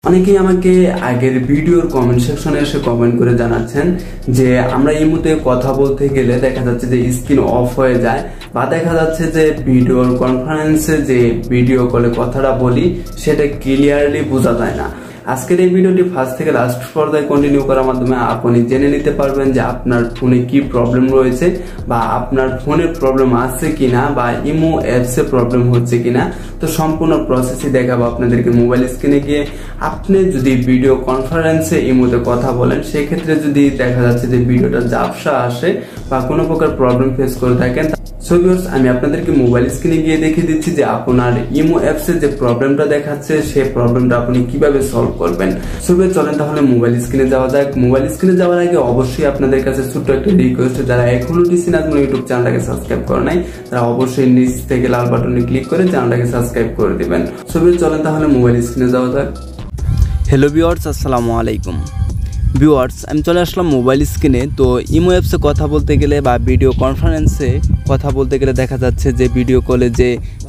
অনেকেই আমাকে আগের ভিডিওর কমেন্ট সেকশনে এসে কমেন্ট করে জানাচ্ছেন যে আমরা ইমোতে কথা বলতে গেলে দেখা যাচ্ছে যে স্ক্রিন অফ হয়ে যায় বা দেখা যাচ্ছে যে ভিডিওর কনফারেন্সে যে ভিডিও কলে কথাটা বলি সেটা ক্লিয়ারলি বোঝা যায় না। আজকের এই ভিডিওটি ফার্স্ট থেকে লাস্ট পর্যায়ে কন্টিনিউ করার মাধ্যমে আপনি জেনে নিতে পারবেন যে আপনার ফোনে কি প্রবলেম রয়েছে বা আপনার ফোনের প্রবলেম আছে কিনা বা ইমো অ্যাপসে প্রবলেম হচ্ছে কিনা। তো সম্পূর্ণ প্রসেসই দেখাবো আপনাদেরকে মোবাইল স্ক্রিনে গিয়ে। আপনি যদি ভিডিও কনফারেন্সে ইমোতে কথা বলেন সেক্ষেত্রে যদি দেখা যাচ্ছে যে ভিডিওটা ঝাপসা আসে বা কোনো প্রকার প্রবলেম ফেস করে থাকেন, সো ভিউয়ার্স আমি আপনাদেরকে মোবাইল স্ক্রিনে গিয়ে দেখিয়ে দিচ্ছি যে আপনার ইমো অ্যাপসে যে প্রবলেমটা দেখাচ্ছে সেই প্রবলেমটা আপনি কিভাবে সলভ করবেন। সো ভিউয়ার্স চলেন তাহলে মোবাইল স্ক্রিনে যাওয়া যাক। মোবাইল স্ক্রিনে যাওয়ার আগে অবশ্যই আপনাদের কাছে ছোট্ট একটা রিকোয়েস্ট, যারা এখনো নাজমুল ইউটিউব চ্যানেলটাকে সাবস্ক্রাইব করে নাই তারা অবশ্যই নিচ থেকে লাল বাটনে ক্লিক করে চ্যানেলটাকে সাবস্ক্রাইব করে দিবেন। সো ভিউয়ার্স চলেন তাহলে মোবাইল স্ক্রিনে যাওয়া যাক। হ্যালো ভিউয়ার্স, আসসালামু আলাইকুম। ভিউয়ার্স আমি চলে আসলাম মোবাইল স্ক্রিনে। তো ইমো অ্যাপসে কথা বলতে গেলে বা ভিডিও কনফারেন্সে কথা বলতে গেলে দেখা যাচ্ছে যে ভিডিও কলে যে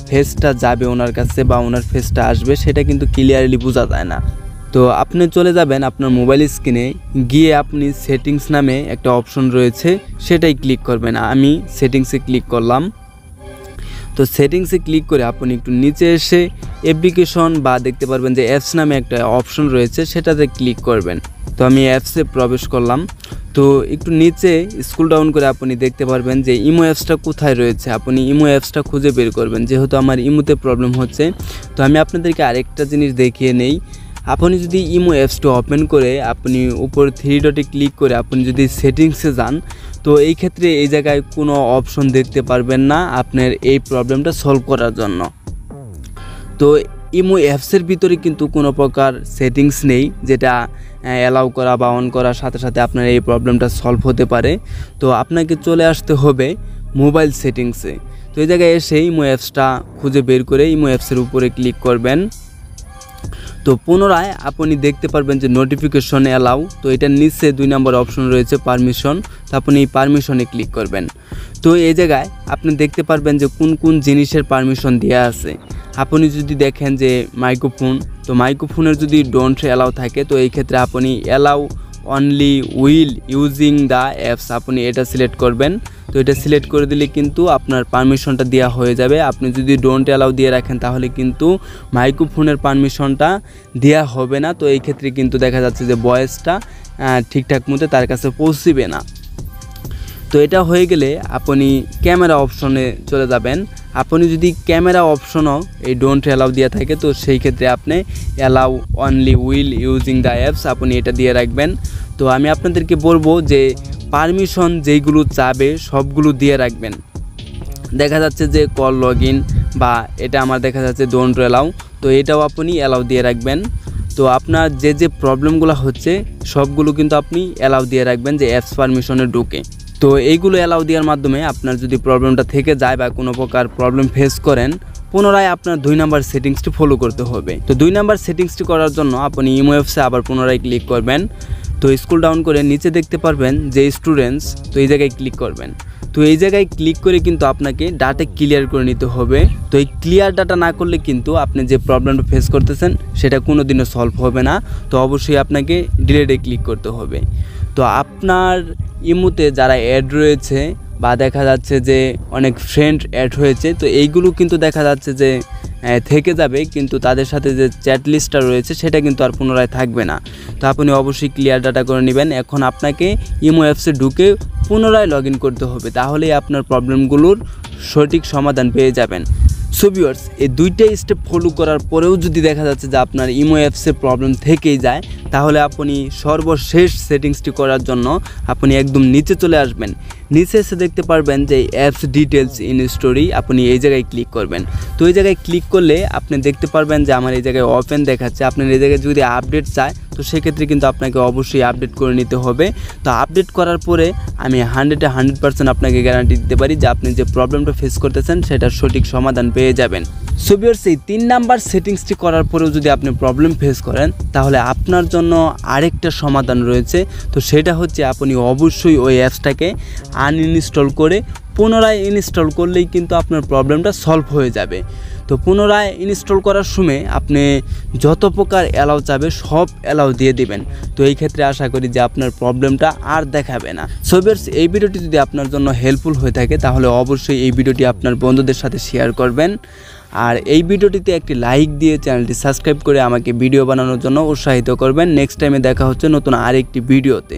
ফেসটা যাবে ওনার কাছে বা ওনার ফেসটা আসবে সেটা কিন্তু ক্লিয়ারলি বোঝা যায় না। তো আপনি চলে যাবেন আপনার মোবাইল স্ক্রিনে গিয়ে আপনি সেটিংস নামে একটা অপশন রয়েছে সেটাই ক্লিক করবেন। আমি সেটিংসে ক্লিক করলাম। তো সেটিংসে ক্লিক করে আপনি একটু নিচে এসে অ্যাপ্লিকেশন বা দেখতে পারবেন যে অ্যাপস নামে একটা অপশন রয়েছে সেটাতে ক্লিক করবেন। তো আমি অ্যাপসে প্রবেশ করলাম। তো একটু নিচে স্ক্রল ডাউন করে আপনি দেখতে পারবেন যে ইমো অ্যাপসটা কোথায় রয়েছে। আপনি ইমো অ্যাপসটা খুঁজে বের করবেন, যেহেতু আমার ইমোতে প্রবলেম হচ্ছে। তো আমি আপনাদেরকে আরেকটা জিনিস দেখিয়ে নেই। আপনি যদি ইমো অ্যাপসটা ওপেন করে আপনি উপর থ্রি ডটে ক্লিক করে আপনি যদি সেটিংসে যান, তো এই ক্ষেত্রে এই জায়গায় কোনো অপশন দেখতে পারবেন না আপনার এই প্রবলেমটা সলভ করার জন্য। তো ইমো অ্যাপসের ভিতরে কিন্তু কোনো প্রকার সেটিংস নেই যেটা অ্যালাউ করা বা অন করার সাথে সাথে আপনার এই প্রবলেমটা সলভ হতে পারে। তো আপনাকে চলে আসতে হবে মোবাইল সেটিংসে। তো এই জায়গায় এসে ইমো অ্যাপসটা খুঁজে বের করে ইমো অ্যাপসের উপরে ক্লিক করবেন। তো পুনরায় আপনি দেখতে পারবেন যে নোটিফিকেশন অ্যালাউ। তো এটার নিচে 2 নম্বর অপশন রয়েছে পারমিশন। তো আপনি এই পারমিশনে ক্লিক করবেন। তো এই জায়গায় আপনি দেখতে পারবেন যে কোন কোন জিনিসের পারমিশন দেওয়া আছে। আপনি যদি দেখেন যে মাইক্রোফোন, তো মাইক্রোফোনের যদি ডোন্ট অ্যালাউ থাকে তো এই ক্ষেত্রে আপনি allow only will using the apps আপনি এটা সিলেক্ট করবেন। তো এটা সিলেক্ট করে দিলে কিন্তু আপনার পারমিশনটা দেওয়া হয়ে যাবে। আপনি যদি ডোন্ট অ্যালাউ দিয়ে রাখেন তাহলে কিন্তু মাইক্রোফোনের পারমিশনটা দেওয়া হবে না। তো এই ক্ষেত্রে কিন্তু দেখা যাচ্ছে যে ভয়েসটা ঠিকঠাক মতো তার কাছে পৌঁছবে না। তো এটা হয়ে গেলে আপনি ক্যামেরা অপশনে চলে যাবেন। আপনি যদি ক্যামেরা অপশনও এই ডোন্ট অ্যালাউ দেওয়া থাকে তো সেই ক্ষেত্রে আপনি allow only will using the apps আপনি এটা দিয়ে রাখবেন। তো আমি আপনাদেরকে বলবো যে পারমিশন যেইগুলো চাবে সবগুলো দিয়ে রাখবেন। দেখা যাচ্ছে যে কল লগ ইন বা এটা আমার দেখা যাচ্ছে ডোন্ট অ্যালাউ, তো এটাও আপনি অ্যালাউ দিয়ে রাখবেন। তো আপনার যে যে প্রবলেমগুলো হচ্ছে সবগুলো কিন্তু আপনি অ্যালাউ দিয়ে রাখবেন যে অ্যাপস পারমিশনে ঢুকে। তো এইগুলো অ্যালাউ দেওয়ার মাধ্যমে আপনার যদি প্রবলেমটা থেকে যায় বা কোনো প্রকার প্রবলেম ফেস করেন পুনরায় আপনার 2 নম্বর সেটিংসটি ফলো করতে হবে। তো 2 নম্বর সেটিংসটি করার জন্য আপনি ইমো অ্যাপসে আবার পুনরায় ক্লিক করবেন। তো স্ক্রল ডাউন করে নিচে দেখতে পারবেন যে স্টুডেন্টস, তো এই জায়গায় ক্লিক করবেন। তো এই জায়গায় ক্লিক করে কিন্তু আপনাকে ডাটা ক্লিয়ার করে নিতে হবে। তো এই ক্লিয়ার ডাটা না করলে কিন্তু আপনি যে প্রবলেমটা ফেস করতেছেন সেটা কোনো দিনও সলভ হবে না। তো অবশ্যই আপনাকে ডিলেটে ক্লিক করতে হবে। তো আপনার ইমোতে যারা অ্যাড রয়েছে বা দেখা যাচ্ছে যে অনেক ফ্রেন্ড অ্যাড হয়েছে তো এইগুলো কিন্তু দেখা যাচ্ছে যে থেকে যাবে, কিন্তু তাদের সাথে যে চ্যাট লিস্টটা রয়েছে সেটা কিন্তু আর পুনরায় থাকবে না। তো আপনি অবশ্যই ক্লিয়ার ডাটা করে নেবেন। এখন আপনাকে ইমো অ্যাপসে ঢুকে পুনরায় লগ ইন করতে হবে, তাহলেই আপনার প্রবলেমগুলোর সঠিক সমাধান পেয়ে যাবেন। সো ভিউয়ার্স এই 2টা স্টেপ ফলো করার পরেও যদি দেখা যাচ্ছে যে আপনার ইমো অ্যাপসে প্রবলেম থেকেই যায় তাহলে আপনি সর্বশেষ সেটিংসটি করার জন্য আপনি একদম নিচে চলে আসবেন। নিচে এসে দেখতে পারবেন যে অ্যাপস ডিটেলস ইন স্টোরি, আপনি এই জায়গায় ক্লিক করবেন। তো এই জায়গায় ক্লিক করলে আপনি দেখতে পারবেন যে আমার এই জায়গায় ওপেন দেখাচ্ছে। আপনার এই জায়গায় যদি আপডেট চায় তো সেক্ষেত্রে কিন্তু আপনাকে অবশ্যই আপডেট করে নিতে হবে। তো আপডেট করার পরে আমি 100% আপনাকে গ্যারান্টি দিতে পারি যে আপনি যে প্রবলেমটা ফেস করতেছেন সেটার সঠিক সমাধান পেয়ে যাবেন। সো ভিউয়ার্স এই 3 নাম্বার সেটিংসটি করার পরেও যদি আপনি প্রবলেম ফেস করেন তাহলে আপনার জন্য আরেকটা সমাধান রয়েছে। তো সেটা হচ্ছে আপনি অবশ্যই ওই অ্যাপসটাকে আনইনস্টল করে পুনরায় ইনস্টল করলেই কিন্তু আপনার প্রবলেমটা সলভ হয়ে যাবে। তো পুনরায় ইনস্টল করার সময় আপনি যত প্রকার অ্যালাউ চাবে সব অ্যালাউ দিয়ে দিবেন। তো এই ক্ষেত্রে আশা করি যে আপনার প্রবলেমটা আর দেখাবে না। সো ভিউয়ার্স, এই ভিডিওটি যদি আপনার জন্য হেল্পফুল হয়ে থাকে তাহলে অবশ্যই এই ভিডিওটি আপনার বন্ধুদের সাথে শেয়ার করবেন। আর এই ভিডিওটিতে একটি লাইক দিয়ে চ্যানেলটি সাবস্ক্রাইব করে আমাকে ভিডিও বানানোর জন্য উৎসাহিত করবেন। নেক্সট টাইমে দেখা হচ্ছে নতুন আরেকটি ভিডিওতে।